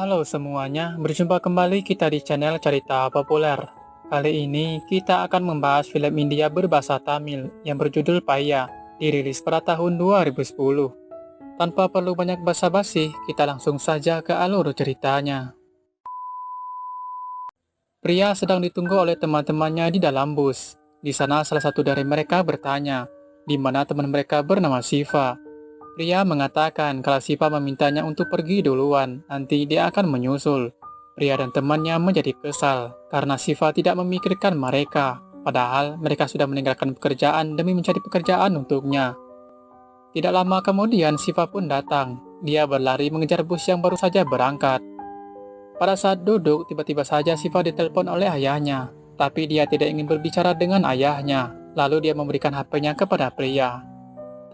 Halo semuanya, berjumpa kembali kita di channel Cerita Populer. Kali ini kita akan membahas film India berbahasa Tamil yang berjudul Paya, dirilis pada tahun 2010. Tanpa perlu banyak basa-basi, kita langsung saja ke alur ceritanya. Pria sedang ditunggu oleh teman-temannya di dalam bus. Di sana salah satu dari mereka bertanya, di mana teman mereka bernama Siva. Pria mengatakan kalau Siva memintanya untuk pergi duluan, nanti dia akan menyusul. Pria dan temannya menjadi kesal karena Siva tidak memikirkan mereka, padahal mereka sudah meninggalkan pekerjaan demi mencari pekerjaan untuknya. Tidak lama kemudian Siva pun datang. Dia berlari mengejar bus yang baru saja berangkat. Pada saat duduk, tiba-tiba saja Siva ditelepon oleh ayahnya. Tapi dia tidak ingin berbicara dengan ayahnya. Lalu dia memberikan HP-nya kepada pria.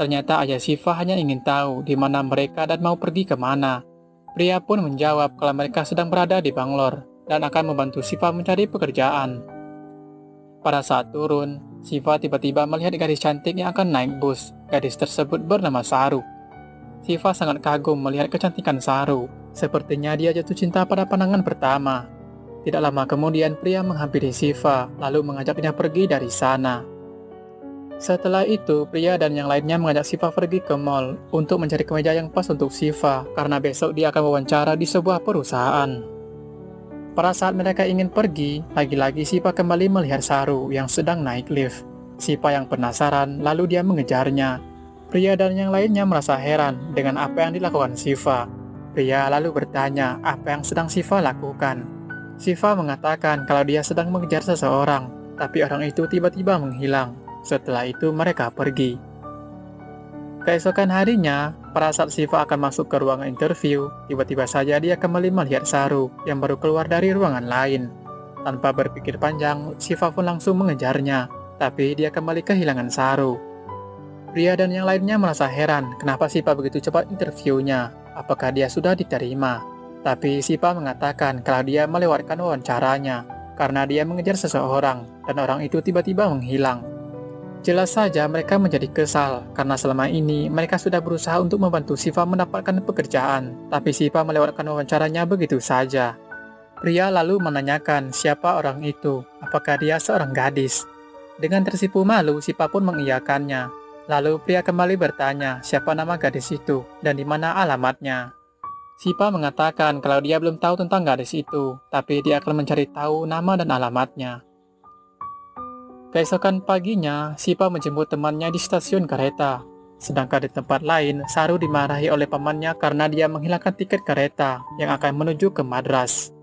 Ternyata ayah Siva hanya ingin tahu di mana mereka dan mau pergi kemana. Pria pun menjawab kalau mereka sedang berada di Bangalore dan akan membantu Siva mencari pekerjaan. Pada saat turun, Siva tiba-tiba melihat gadis cantik yang akan naik bus. Gadis tersebut bernama Saru. Siva sangat kagum melihat kecantikan Saru. Sepertinya dia jatuh cinta pada pandangan pertama. Tidak lama kemudian pria menghampiri Siva lalu mengajaknya pergi dari sana. Setelah itu, pria dan yang lainnya mengajak Siva pergi ke mall untuk mencari kemeja yang pas untuk Siva karena besok dia akan wawancara di sebuah perusahaan. Pada saat mereka ingin pergi, lagi-lagi Siva kembali melihat Saru yang sedang naik lift. Siva yang penasaran lalu dia mengejarnya. Pria dan yang lainnya merasa heran dengan apa yang dilakukan Siva. Pria lalu bertanya apa yang sedang Siva lakukan. Siva mengatakan kalau dia sedang mengejar seseorang, tapi orang itu tiba-tiba menghilang. Setelah itu mereka pergi. Keesokan harinya, pada saat Siva akan masuk ke ruangan interview, tiba-tiba saja dia kembali melihat Saru yang baru keluar dari ruangan lain. Tanpa berpikir panjang, Siva pun langsung mengejarnya, tapi dia kembali kehilangan Saru. Pria dan yang lainnya merasa heran kenapa Siva begitu cepat interviewnya, apakah dia sudah diterima. Tapi Siva mengatakan kalau dia melewatkan wawancaranya, karena dia mengejar seseorang, dan orang itu tiba-tiba menghilang. Jelas saja mereka menjadi kesal karena selama ini mereka sudah berusaha untuk membantu Siva mendapatkan pekerjaan, tapi Siva melewatkan wawancaranya begitu saja. Pria lalu menanyakan siapa orang itu, apakah dia seorang gadis. Dengan tersipu malu, Siva pun mengiyakannya. Lalu pria kembali bertanya siapa nama gadis itu dan di mana alamatnya. Siva mengatakan kalau dia belum tahu tentang gadis itu, tapi dia akan mencari tahu nama dan alamatnya. Keesokan paginya, Siva menjemput temannya di stasiun kereta. Sedangkan di tempat lain, Saru dimarahi oleh pamannya karena dia menghilangkan tiket kereta yang akan menuju ke Madras.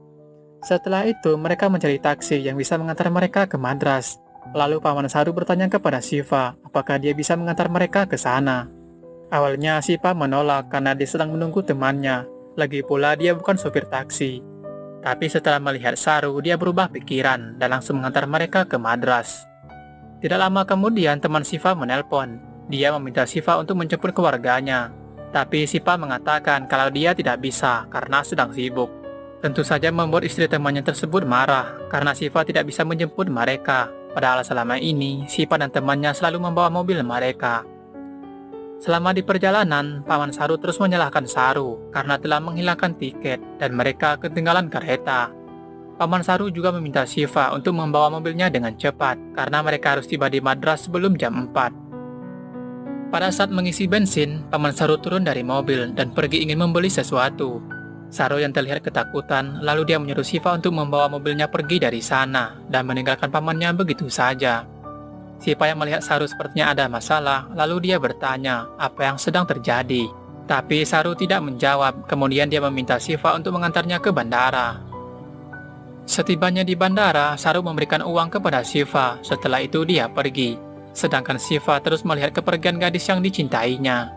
Setelah itu, mereka mencari taksi yang bisa mengantar mereka ke Madras. Lalu paman Saru bertanya kepada Siva apakah dia bisa mengantar mereka ke sana. Awalnya Siva menolak karena dia sedang menunggu temannya. Lagi pula dia bukan sopir taksi. Tapi setelah melihat Saru, dia berubah pikiran dan langsung mengantar mereka ke Madras. Tidak lama kemudian teman Siva menelpon. Dia meminta Siva untuk menjemput keluarganya. Tapi Siva mengatakan kalau dia tidak bisa karena sedang sibuk. Tentu saja membuat istri temannya tersebut marah karena Siva tidak bisa menjemput mereka. Padahal selama ini Siva dan temannya selalu membawa mobil mereka. Selama di perjalanan, paman Saru terus menyalahkan Saru karena telah menghilangkan tiket dan mereka ketinggalan kereta. Paman Saru juga meminta Siva untuk membawa mobilnya dengan cepat karena mereka harus tiba di Madras sebelum jam 4. Pada saat mengisi bensin, paman Saru turun dari mobil dan pergi ingin membeli sesuatu. Saru yang terlihat ketakutan, lalu dia menyuruh Siva untuk membawa mobilnya pergi dari sana dan meninggalkan pamannya begitu saja. Siva yang melihat Saru sepertinya ada masalah, lalu dia bertanya apa yang sedang terjadi. Tapi Saru tidak menjawab, kemudian dia meminta Siva untuk mengantarnya ke bandara. Setibanya di bandara, Saru memberikan uang kepada Siva, setelah itu dia pergi. Sedangkan Siva terus melihat kepergian gadis yang dicintainya.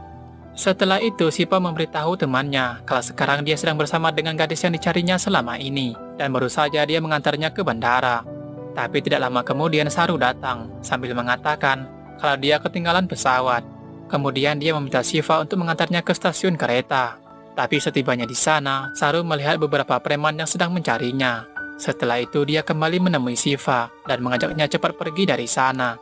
Setelah itu, Siva memberitahu temannya kalau sekarang dia sedang bersama dengan gadis yang dicarinya selama ini, dan baru saja dia mengantarnya ke bandara. Tapi tidak lama kemudian Saru datang, sambil mengatakan kalau dia ketinggalan pesawat. Kemudian dia meminta Siva untuk mengantarnya ke stasiun kereta. Tapi setibanya di sana, Saru melihat beberapa preman yang sedang mencarinya. Setelah itu dia kembali menemui Siva dan mengajaknya cepat pergi dari sana.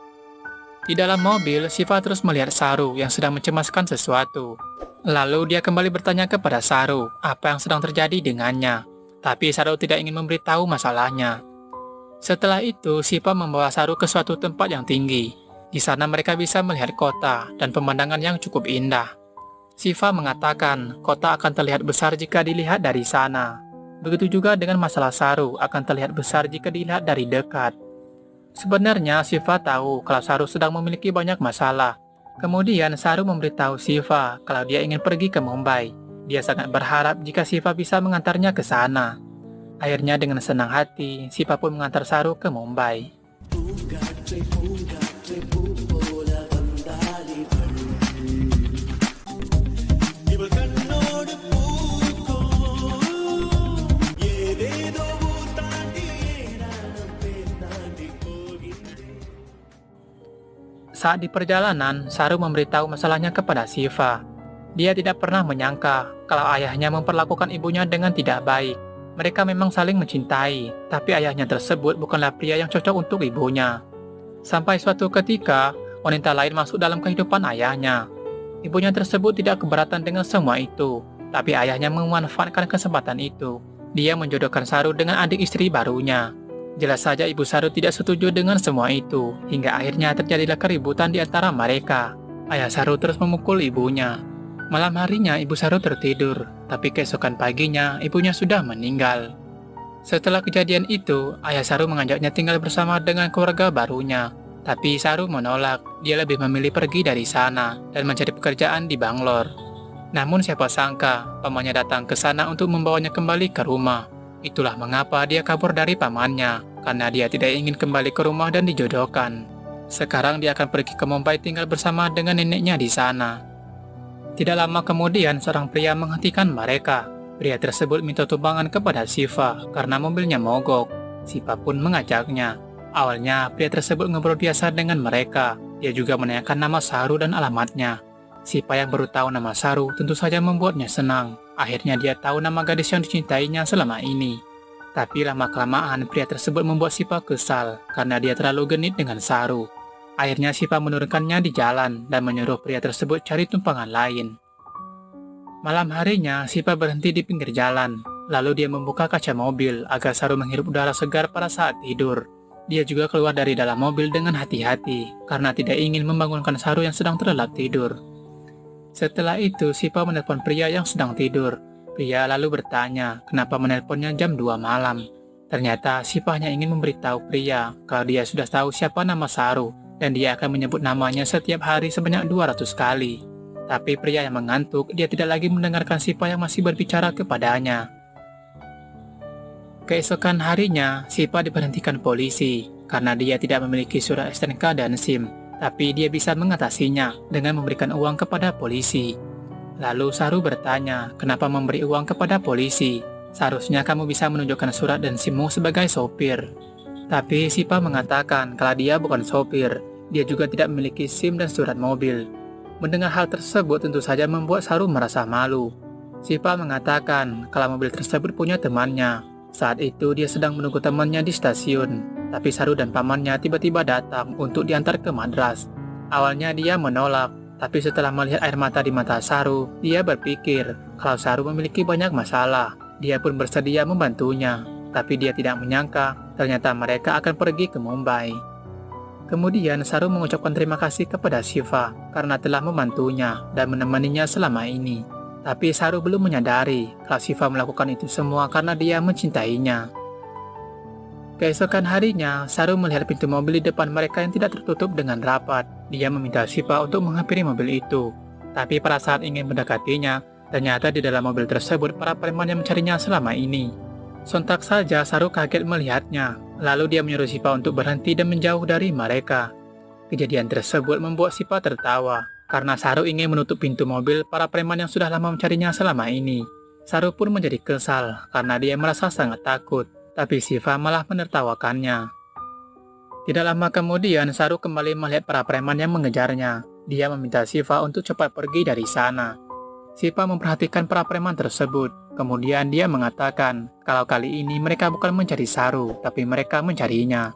Di dalam mobil, Siva terus melihat Saru yang sedang mencemaskan sesuatu. Lalu dia kembali bertanya kepada Saru apa yang sedang terjadi dengannya. Tapi Saru tidak ingin memberitahu masalahnya. Setelah itu, Sipa membawa Saru ke suatu tempat yang tinggi. Di sana mereka bisa melihat kota dan pemandangan yang cukup indah. Siva mengatakan kota akan terlihat besar jika dilihat dari sana. Begitu juga dengan masalah Saru akan terlihat besar jika dilihat dari dekat. Sebenarnya Siva tahu kalau Saru sedang memiliki banyak masalah. Kemudian Saru memberitahu Siva kalau dia ingin pergi ke Mumbai. Dia sangat berharap jika Siva bisa mengantarnya ke sana. Akhirnya dengan senang hati, Siva pun mengantar Saru ke Mumbai. Saat di perjalanan, Saru memberitahu masalahnya kepada Siva. Dia tidak pernah menyangka kalau ayahnya memperlakukan ibunya dengan tidak baik. Mereka memang saling mencintai, tapi ayahnya tersebut bukanlah pria yang cocok untuk ibunya. Sampai suatu ketika, wanita lain masuk dalam kehidupan ayahnya. Ibunya tersebut tidak keberatan dengan semua itu, tapi ayahnya memanfaatkan kesempatan itu. Dia menjodohkan Saru dengan adik istri barunya. Jelas saja ibu Saru tidak setuju dengan semua itu, hingga akhirnya terjadilah keributan di antara mereka. Ayah Saru terus memukul ibunya. Malam harinya ibu Saru tertidur, tapi keesokan paginya ibunya sudah meninggal. Setelah kejadian itu, ayah Saru mengajaknya tinggal bersama dengan keluarga barunya. Tapi Saru menolak, dia lebih memilih pergi dari sana dan mencari pekerjaan di Bangalore. Namun siapa sangka, pamannya datang ke sana untuk membawanya kembali ke rumah. Itulah mengapa dia kabur dari pamannya, karena dia tidak ingin kembali ke rumah dan dijodohkan. Sekarang dia akan pergi ke Mumbai tinggal bersama dengan neneknya di sana. Tidak lama kemudian seorang pria menghentikan mereka. Pria tersebut minta tumpangan kepada Siva karena mobilnya mogok. Siva pun mengajaknya. Awalnya pria tersebut ngobrol biasa dengan mereka. Dia juga menanyakan nama Saru dan alamatnya. Siva yang baru tahu nama Saru tentu saja membuatnya senang. Akhirnya dia tahu nama gadis yang dicintainya selama ini. Tapi lama-kelamaan pria tersebut membuat Siva kesal karena dia terlalu genit dengan Saru. Akhirnya Siva menurunkannya di jalan dan menyuruh pria tersebut cari tumpangan lain. Malam harinya Siva berhenti di pinggir jalan. Lalu dia membuka kaca mobil agar Saru menghirup udara segar pada saat tidur. Dia juga keluar dari dalam mobil dengan hati-hati karena tidak ingin membangunkan Saru yang sedang terlelap tidur. Setelah itu, Siva menelpon pria yang sedang tidur. Pria lalu bertanya kenapa menelponnya jam 2 malam. Ternyata Siva hanya ingin memberitahu pria kalau dia sudah tahu siapa nama Saru dan dia akan menyebut namanya setiap hari sebanyak 200 kali. Tapi pria yang mengantuk, dia tidak lagi mendengarkan Siva yang masih berbicara kepadanya. Keesokan harinya, Siva diberhentikan polisi karena dia tidak memiliki surat STNK dan SIM. Tapi dia bisa mengatasinya dengan memberikan uang kepada polisi. Lalu Saru bertanya, kenapa memberi uang kepada polisi? Seharusnya kamu bisa menunjukkan surat dan SIM-mu sebagai sopir. Tapi Siva mengatakan kalau dia bukan sopir, dia juga tidak memiliki SIM dan surat mobil. Mendengar hal tersebut tentu saja membuat Saru merasa malu. Siva mengatakan kalau mobil tersebut punya temannya. Saat itu dia sedang menunggu temannya di stasiun. Tapi Saru dan pamannya tiba-tiba datang untuk diantar ke Madras. Awalnya dia menolak, tapi setelah melihat air mata di mata Saru, dia berpikir kalau Saru memiliki banyak masalah. Dia pun bersedia membantunya, tapi dia tidak menyangka ternyata mereka akan pergi ke Mumbai. Kemudian Saru mengucapkan terima kasih kepada Siva karena telah membantunya dan menemaninya selama ini. Tapi Saru belum menyadari kalau Siva melakukan itu semua karena dia mencintainya. Keesokan harinya, Saru melihat pintu mobil di depan mereka yang tidak tertutup dengan rapat. Dia meminta Siva untuk menghampiri mobil itu. Tapi pada saat ingin mendekatinya, ternyata di dalam mobil tersebut para preman yang mencarinya selama ini. Sontak saja Saru kaget melihatnya. Lalu dia menyuruh Siva untuk berhenti dan menjauh dari mereka. Kejadian tersebut membuat Siva tertawa, karena Saru ingin menutup pintu mobil para preman yang sudah lama mencarinya selama ini. Saru pun menjadi kesal karena dia merasa sangat takut. Tapi Siva malah menertawakannya. Tidak lama kemudian, Saru kembali melihat para preman yang mengejarnya. Dia meminta Siva untuk cepat pergi dari sana. Siva memperhatikan para preman tersebut. Kemudian dia mengatakan kalau kali ini mereka bukan mencari Saru, tapi mereka mencarinya.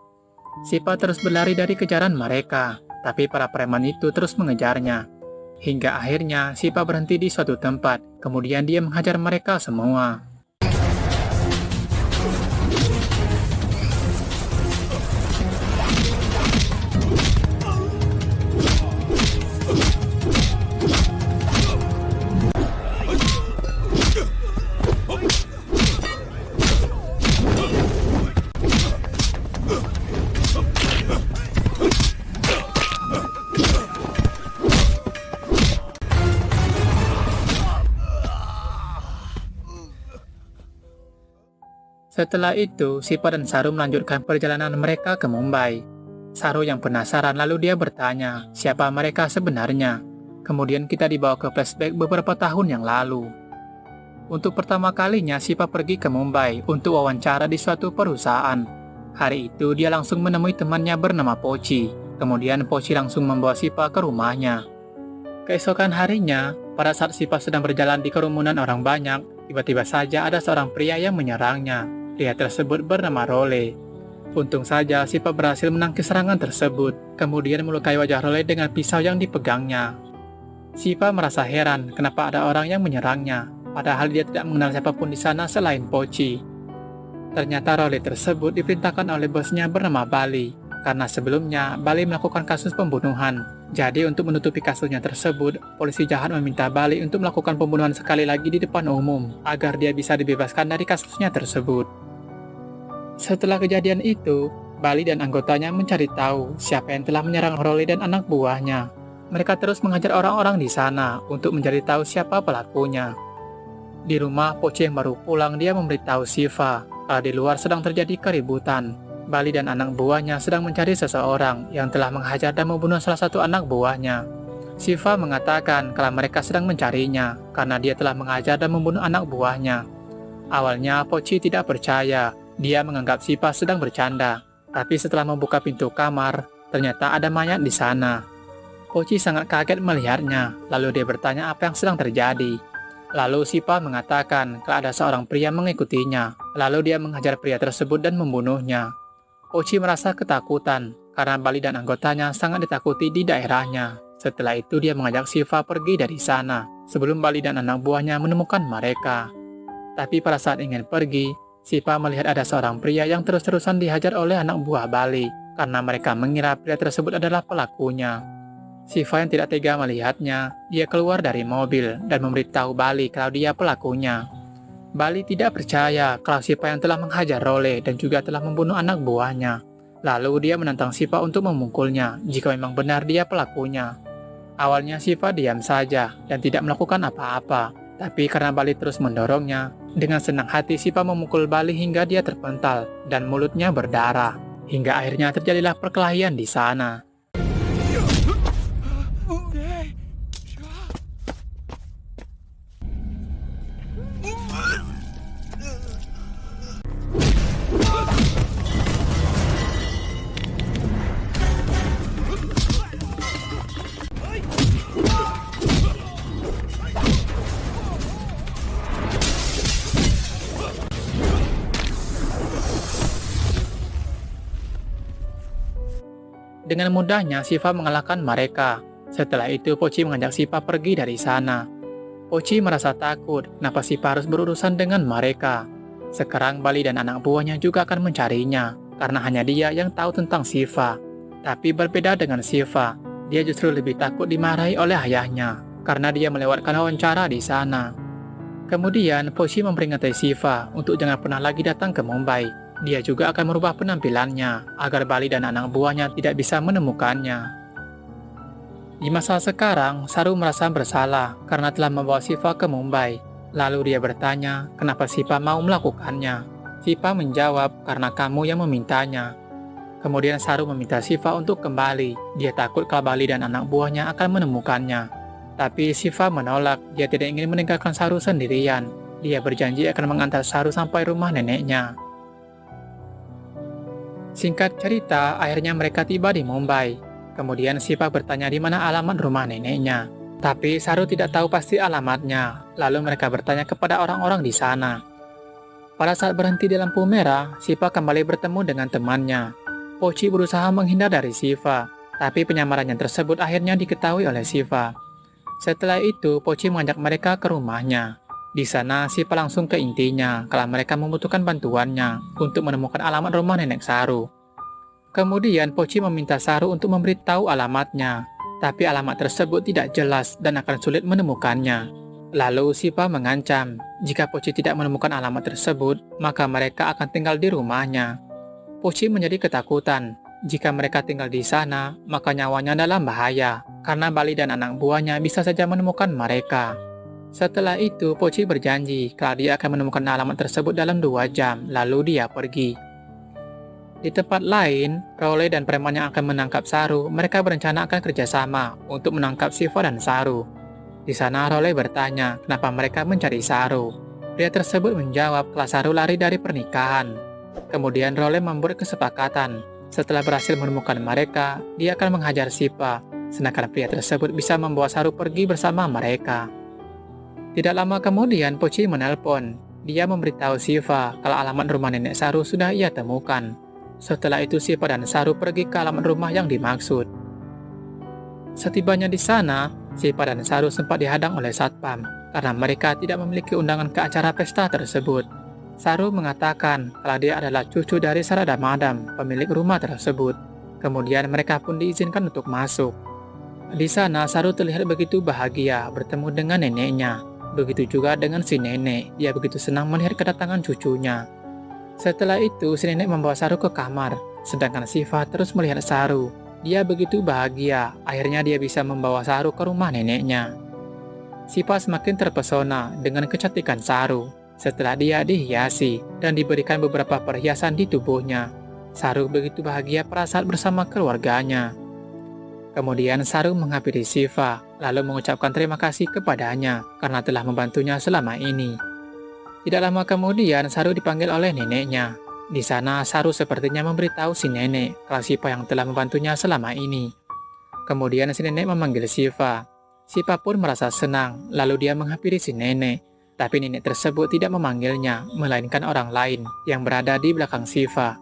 Siva terus berlari dari kejaran mereka, tapi para preman itu terus mengejarnya. Hingga akhirnya Sipa berhenti di suatu tempat, kemudian dia menghajar mereka semua. Setelah itu, Sipa dan Saru melanjutkan perjalanan mereka ke Mumbai. Saru yang penasaran lalu dia bertanya, siapa mereka sebenarnya? Kemudian kita dibawa ke flashback beberapa tahun yang lalu. Untuk pertama kalinya, Sipa pergi ke Mumbai untuk wawancara di suatu perusahaan. Hari itu, dia langsung menemui temannya bernama Pochi. Kemudian Pochi langsung membawa Sipa ke rumahnya. Keesokan harinya, pada saat Sipa sedang berjalan di kerumunan orang banyak, tiba-tiba saja ada seorang pria yang menyerangnya. Pria tersebut bernama Role. Untung saja Sipa berhasil menangkis serangan tersebut, kemudian melukai wajah Role dengan pisau yang dipegangnya. Sipa merasa heran kenapa ada orang yang menyerangnya, padahal dia tidak mengenal siapapun di sana selain Pochi. Ternyata Role tersebut diperintahkan oleh bosnya bernama Bali, karena sebelumnya Bali melakukan kasus pembunuhan. Jadi untuk menutupi kasusnya tersebut, polisi jahat meminta Bali untuk melakukan pembunuhan sekali lagi di depan umum, agar dia bisa dibebaskan dari kasusnya tersebut. Setelah kejadian itu, Bali dan anggotanya mencari tahu siapa yang telah menyerang Role dan anak buahnya. Mereka terus mengajar orang-orang di sana untuk mencari tahu siapa pelakunya. Di rumah, Pochi yang baru pulang, dia memberitahu Siva kalau di luar sedang terjadi keributan. Bali dan anak buahnya sedang mencari seseorang yang telah menghajar dan membunuh salah satu anak buahnya. Siva mengatakan kalau mereka sedang mencarinya karena dia telah menghajar dan membunuh anak buahnya. Awalnya Pochi tidak percaya, dia menganggap Siva sedang bercanda. Tapi setelah membuka pintu kamar, ternyata ada mayat di sana. Pochi sangat kaget melihatnya, lalu dia bertanya apa yang sedang terjadi. Lalu Siva mengatakan kalau ada seorang pria mengikutinya, lalu dia menghajar pria tersebut dan membunuhnya. Pochi merasa ketakutan karena Bali dan anggotanya sangat ditakuti di daerahnya. Setelah itu dia mengajak Siva pergi dari sana sebelum Bali dan anak buahnya menemukan mereka. Tapi pada saat ingin pergi, Siva melihat ada seorang pria yang terus-terusan dihajar oleh anak buah Bali karena mereka mengira pria tersebut adalah pelakunya. Siva yang tidak tega melihatnya, dia keluar dari mobil dan memberitahu Bali kalau dia pelakunya. Bali tidak percaya kalau Siva yang telah menghajar Role dan juga telah membunuh anak buahnya. Lalu dia menantang Siva untuk memukulnya jika memang benar dia pelakunya. Awalnya Siva diam saja dan tidak melakukan apa-apa. Tapi karena Bali terus mendorongnya, dengan senang hati Siva memukul Bali hingga dia terpental dan mulutnya berdarah. Hingga akhirnya terjadilah perkelahian di sana. Dengan mudahnya Siva mengalahkan mereka. Setelah itu Pochi mengajak Siva pergi dari sana. Pochi merasa takut kenapa Siva harus berurusan dengan mereka. Sekarang Bali dan anak buahnya juga akan mencarinya karena hanya dia yang tahu tentang Siva. Tapi berbeda dengan Siva, dia justru lebih takut dimarahi oleh ayahnya karena dia melewatkan wawancara di sana. Kemudian Pochi memperingatkan Siva untuk jangan pernah lagi datang ke Mumbai. Dia juga akan merubah penampilannya agar Bali dan anak buahnya tidak bisa menemukannya. Di masa sekarang, Saru merasa bersalah karena telah membawa Siva ke Mumbai. Lalu dia bertanya kenapa Siva mau melakukannya. Siva menjawab karena kamu yang memintanya. Kemudian Saru meminta Siva untuk kembali. Dia takut kalau Bali dan anak buahnya akan menemukannya. Tapi Siva menolak, dia tidak ingin meninggalkan Saru sendirian. Dia berjanji akan mengantar Saru sampai rumah neneknya. Singkat cerita, akhirnya mereka tiba di Mumbai. Kemudian Siva bertanya di mana alamat rumah neneknya. Tapi Saru tidak tahu pasti alamatnya. Lalu mereka bertanya kepada orang-orang di sana. Pada saat berhenti di lampu merah, Siva kembali bertemu dengan temannya. Pochi berusaha menghindar dari Siva, tapi penyamarannya tersebut akhirnya diketahui oleh Siva. Setelah itu, Poci mengajak mereka ke rumahnya. Di sana, Sipa langsung ke intinya kalau mereka membutuhkan bantuannya untuk menemukan alamat rumah nenek Saru. Kemudian, Poci meminta Saru untuk memberitahu alamatnya, tapi alamat tersebut tidak jelas dan akan sulit menemukannya. Lalu, Sipa mengancam, jika Poci tidak menemukan alamat tersebut, maka mereka akan tinggal di rumahnya. Poci menjadi ketakutan. Jika mereka tinggal di sana, maka nyawanya dalam bahaya, karena Bali dan anak buahnya bisa saja menemukan mereka. Setelah itu, Poci berjanji kalau dia akan menemukan alamat tersebut dalam 2 jam, lalu dia pergi. Di tempat lain, Role dan preman yang akan menangkap Saru, mereka berencana akan kerjasama untuk menangkap Siva dan Saru. Di sana, Role bertanya kenapa mereka mencari Saru. Pria tersebut menjawab kalau Saru lari dari pernikahan. Kemudian Role membuat kesepakatan. Setelah berhasil menemukan mereka, dia akan menghajar Siva, sedangkan pria tersebut bisa membawa Saru pergi bersama mereka. Tidak lama kemudian, Poci menelpon. Dia memberitahu Siva kalau alamat rumah nenek Saru sudah ia temukan. Setelah itu, Siva dan Saru pergi ke alamat rumah yang dimaksud. Setibanya di sana, Siva dan Saru sempat dihadang oleh satpam karena mereka tidak memiliki undangan ke acara pesta tersebut. Saru mengatakan kalau dia adalah cucu dari Sarada Madam, pemilik rumah tersebut. Kemudian mereka pun diizinkan untuk masuk. Di sana, Saru terlihat begitu bahagia bertemu dengan neneknya. Begitu juga dengan si nenek, dia begitu senang melihat kedatangan cucunya. Setelah itu, si nenek membawa Saru ke kamar, sedangkan Siva terus melihat Saru. Dia begitu bahagia, akhirnya dia bisa membawa Saru ke rumah neneknya. Siva semakin terpesona dengan kecantikan Saru. Setelah dia dihiasi dan diberikan beberapa perhiasan di tubuhnya, Saru begitu bahagia pada saat bersama keluarganya. Kemudian Saru menghampiri Siva, lalu mengucapkan terima kasih kepadanya karena telah membantunya selama ini. Tidak lama kemudian, Saru dipanggil oleh neneknya. Di sana, Saru sepertinya memberitahu si nenek kalau Siva yang telah membantunya selama ini. Kemudian si nenek memanggil Siva. Siva pun merasa senang, lalu dia menghampiri si nenek. Tapi nenek tersebut tidak memanggilnya, melainkan orang lain yang berada di belakang Siva.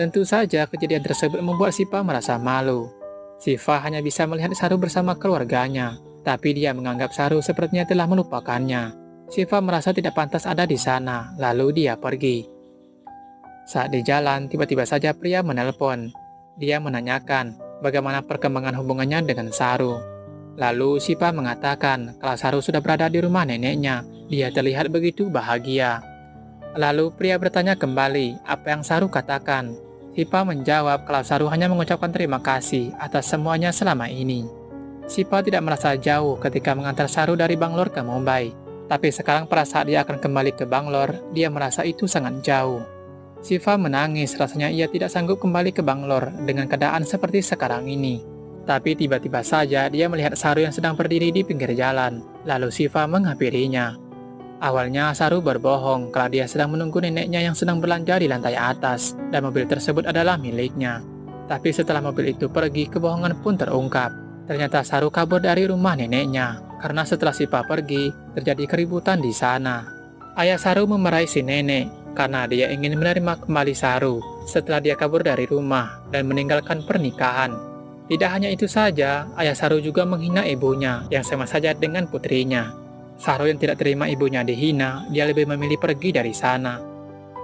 Tentu saja kejadian tersebut membuat Siva merasa malu. Siva hanya bisa melihat Saru bersama keluarganya, tapi dia menganggap Saru sepertinya telah melupakannya. Siva merasa tidak pantas ada di sana, lalu dia pergi. Saat di jalan, tiba-tiba saja pria menelpon. Dia menanyakan bagaimana perkembangan hubungannya dengan Saru. Lalu Siva mengatakan kalau Saru sudah berada di rumah neneknya. Dia terlihat begitu bahagia. Lalu pria bertanya kembali apa yang Saru katakan. Siva menjawab kalau Saru hanya mengucapkan terima kasih atas semuanya selama ini. Siva tidak merasa jauh ketika mengantar Saru dari Bangalore ke Mumbai. Tapi sekarang pada saat dia akan kembali ke Bangalore, dia merasa itu sangat jauh. Siva menangis, rasanya ia tidak sanggup kembali ke Bangalore dengan keadaan seperti sekarang ini. Tapi tiba-tiba saja dia melihat Saru yang sedang berdiri di pinggir jalan. Lalu Siva menghampirinya. Awalnya Saru berbohong kalau dia sedang menunggu neneknya yang sedang belanja di lantai atas dan mobil tersebut adalah miliknya. Tapi setelah mobil itu pergi, kebohongan pun terungkap. Ternyata Saru kabur dari rumah neneknya karena setelah Siva pergi, terjadi keributan di sana. Ayah Saru memarahi si nenek karena dia ingin menerima kembali Saru setelah dia kabur dari rumah dan meninggalkan pernikahan. Tidak hanya itu saja, ayah Saru juga menghina ibunya yang sama saja dengan putrinya. Saru yang tidak terima ibunya dihina, dia lebih memilih pergi dari sana.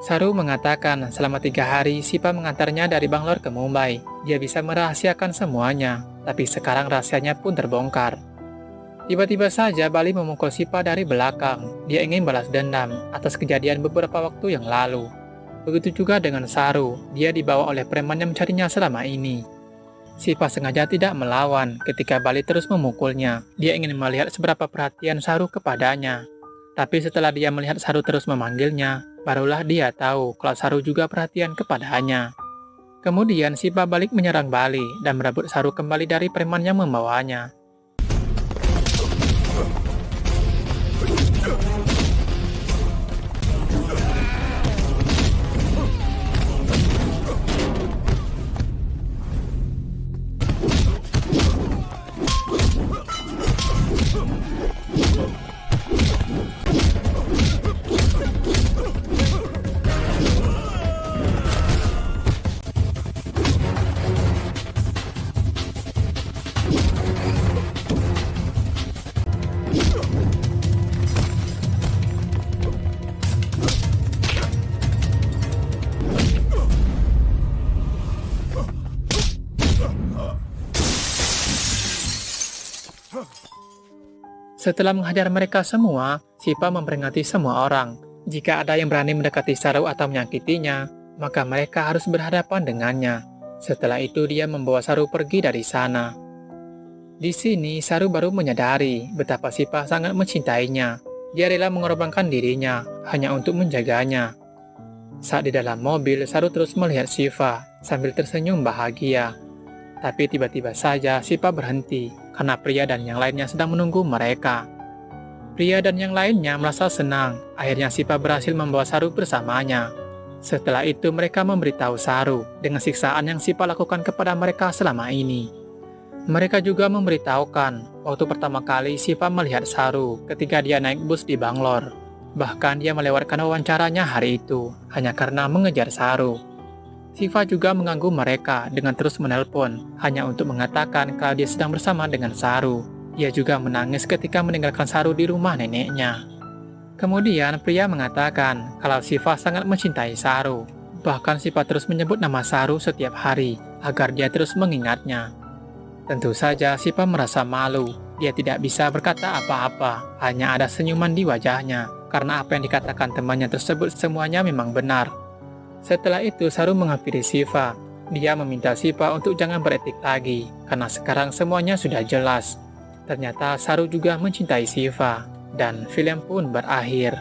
Saru mengatakan selama 3 hari Siva mengantarnya dari Bangalore ke Mumbai. Dia bisa merahasiakan semuanya, tapi sekarang rahasianya pun terbongkar. Tiba-tiba saja Bali memukul Siva dari belakang. Dia ingin balas dendam atas kejadian beberapa waktu yang lalu. Begitu juga dengan Saru, dia dibawa oleh preman yang mencarinya selama ini. Siva sengaja tidak melawan ketika Bali terus memukulnya. Dia ingin melihat seberapa perhatian Saru kepadanya. Tapi setelah dia melihat Saru terus memanggilnya, barulah dia tahu kalau Saru juga perhatian kepadanya. Kemudian Siva balik menyerang Bali dan merebut Saru kembali dari preman yang membawanya. Setelah menghajar mereka semua, Siva memperingati semua orang. Jika ada yang berani mendekati Saru atau menyakitinya, maka mereka harus berhadapan dengannya. Setelah itu dia membawa Saru pergi dari sana. Di sini Saru baru menyadari betapa Siva sangat mencintainya. Dia rela mengorbankan dirinya hanya untuk menjaganya. Saat di dalam mobil, Saru terus melihat Siva sambil tersenyum bahagia. Tapi tiba-tiba saja Siva berhenti karena pria dan yang lainnya sedang menunggu mereka. Pria dan yang lainnya merasa senang. Akhirnya Siva berhasil membawa Saru bersamanya. Setelah itu mereka memberitahu Saru dengan siksaan yang Siva lakukan kepada mereka selama ini. Mereka juga memberitahukan waktu pertama kali Siva melihat Saru ketika dia naik bus di Bangalore. Bahkan dia melewatkan wawancaranya hari itu hanya karena mengejar Saru. Siva juga mengganggu mereka dengan terus menelpon hanya untuk mengatakan kalau dia sedang bersama dengan Saru. Dia juga menangis ketika meninggalkan Saru di rumah neneknya. Kemudian pria mengatakan kalau Siva sangat mencintai Saru. Bahkan Siva terus menyebut nama Saru setiap hari agar dia terus mengingatnya. Tentu saja Siva merasa malu. Dia tidak bisa berkata apa-apa, hanya ada senyuman di wajahnya karena apa yang dikatakan temannya tersebut semuanya memang benar. Setelah itu Saru menghampiri Siva. Dia meminta Siva untuk jangan beretik lagi karena sekarang semuanya sudah jelas. Ternyata Saru juga mencintai Siva dan film pun berakhir.